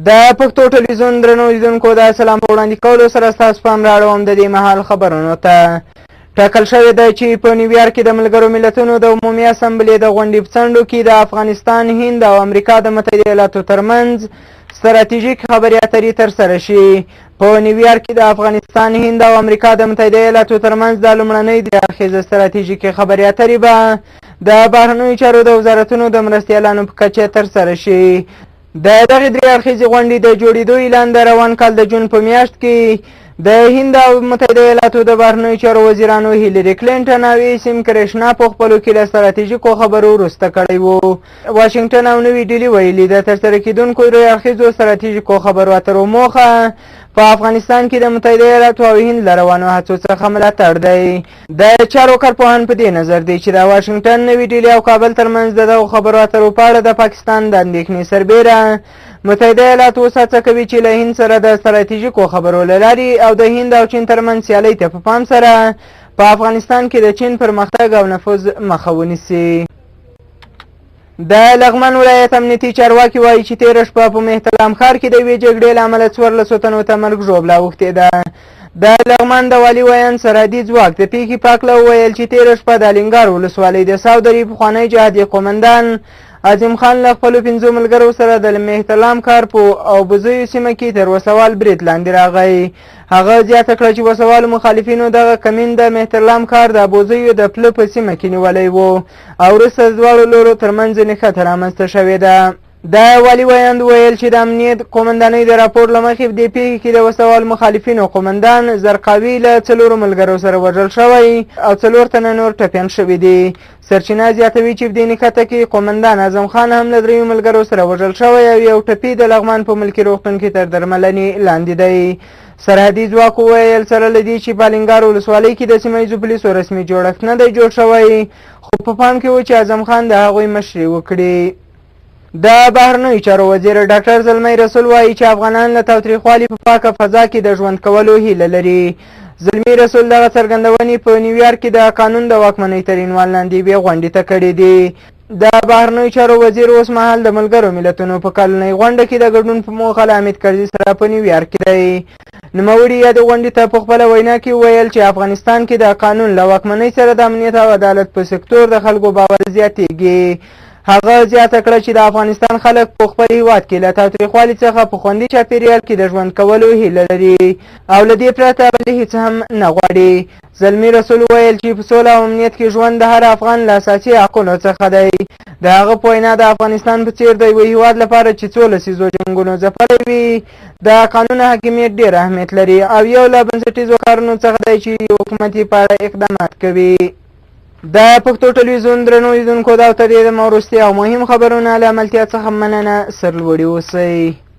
د پښتو ټلویزیون درنو لیدونکو د سلام په وړاندې کولو سره ستاسو پام راړوم د دې مهال خبرونو ته. ټاکل شوې ده چې په نیویارک کې د ملګرو ملتونو د عمومي اسامبلې د غونډې په څنډو کې د افغانستان، هند او امریکا د متحده ایالاتو ترمنځ ستراتیژیک خبرې اترې ترسره شي. په نیویارک کې د افغانستان، هند او امریکا د متحده ایالاتو ترمنځ د لومړنۍ درې اړخیزه ستراتیژیکې خبرې اترې به د بهرنیو چارو د وزارتونو د مرستیالانو په کچه ترسره شي. د دغې درې اړخیزې غونډې د جوړېدو اعلان د روان کال د جون په میاشت کې د هند او متحده ایالاتو د بهرنیو چارو وزیرانو هیلري کلینټن او ایسیم کرشنا په خپلو کې له ستراتیژیکو خبرو وروسته کړی و. واشنګټن او نوي ډیلي ویلي د ترسره کېدونکو درې اړخیزو ستراتیژیکو خبرو اترو موخه په افغانستان کې د متحده ایالاتو او هند له روانو هڅو څخه ملاتړ دی. د چارو کارپوهان په دې نظر دی چې د واشنګټن، نوي ډیلي او کابل ترمنځ د دغو خبرو اترو په اړه د پاکستان د اندېښنې سربیره متحده ایالات اوس هڅه کوي چې له هند سره د ستراتیژیکو خبرو له لارې او د هند او چین ترمنځ سیالۍ ته په پام سره په افغانستان کې د چین پرمختګ او نفوذ مخه ونیسي. د لغمان ولایت امنیتي چارواکي وایي چې تېره شپه په مهتلام ښار کې د یوې جګړې له امله 14 تنو ته مرګ ژوبله اوښتې ده. د لغمان د والي ویاند سرحدي ځواک د پیښې په هکله وویل چې تېره شپه د الینګار ولسوالۍ د ساودري پخوانی جهادي قومندان عظیم خان له خپلو 5 ملګرو سره د مهتلام ښار په اوبزیو سیمه کې تر وسوال برید لاندې راغی. هغه زیاته کړه چې وسوالو مخالفینو دغه کمین د مهتلام ښار د ابوزیو د پله په سیمه کې نیولی و او وروسته د دواړو لورو ترمنځ نښته رامنځته شوې ده. د والي ویاند ویل چې د امنیت قومندانۍ د راپور له مخې په دې پیښې کې د وسوال مخالفینو قومندان زرقاوي له 4 ملګرو سره وژل شوی او 4 تنه نور ټپیان شوي دي. سرچینه زیاتوي چې په دې نښته کې قومندان اعظم خان هم له 3 ملګرو سره وژل شوی او یو ټپي د لغمان په ملکي روغتون کې تر درملنې لاندې دی. سرحدي ځواک وویل سره له دې چې په الینګار ولسوالۍ کې د سیمه ییزو پولیسو رسمي جوړښت نه دی جوړ شوی، خو په پام کې و چې اعظم خان د هغوی مشري وکړي. د بهرنیو چارو وزیر ډاکټر زلمی رسول وایي چې افغانان له تاوتریخوالي په پاکه فضا کې د ژوند کولو هیله لري. زلمی رسول دغه څرګندونې په نیویارک کې د قانون د واکمنۍ تر عنوان لاندې یوې غونډې ته کړې دي. د بهرنیو چارو وزیر اوس مهال د ملګرو ملتونو په کلنۍ غونډه کې د ګډون په موخه له حامد کرزي سره په نیویارک کې دی. نوموړي یادې غونډې ته په خپله وینا کې وویل چې افغانستان کې د قانون له واکمنۍ سره د امنیت او عدالت په سکتور د خلکو باور زیاتېږي. هغه زیاته کړه چې د افغانستان خلک په خپل هیواد کې له تاوتریخوالي څخه په خوندي چاپیریال کې د ژوند کولو هیله لري او له دې پرته بل هیڅ هم نه غواړي. زلمی رسول ویل چې په سوله او امنیت کې ژوند د هر افغان له اساسي حقونو څخه دی. د هغه په وینا د افغانستان په څېر د یوه هیواد لپاره چې څو لسیزو جنګونو ځپلی وي د قانون حاکمیت ډېر اهمیت لري او یو له بنسټیزو کارونو څخه دی چې حکومت یې په اړه اقدامات کوي. د پښتو ټلویزیون درنو لیدونکو دا ته د وروستي او مهم خبرونه له عملتیا څخه مننه. سرلوړي اوسئ.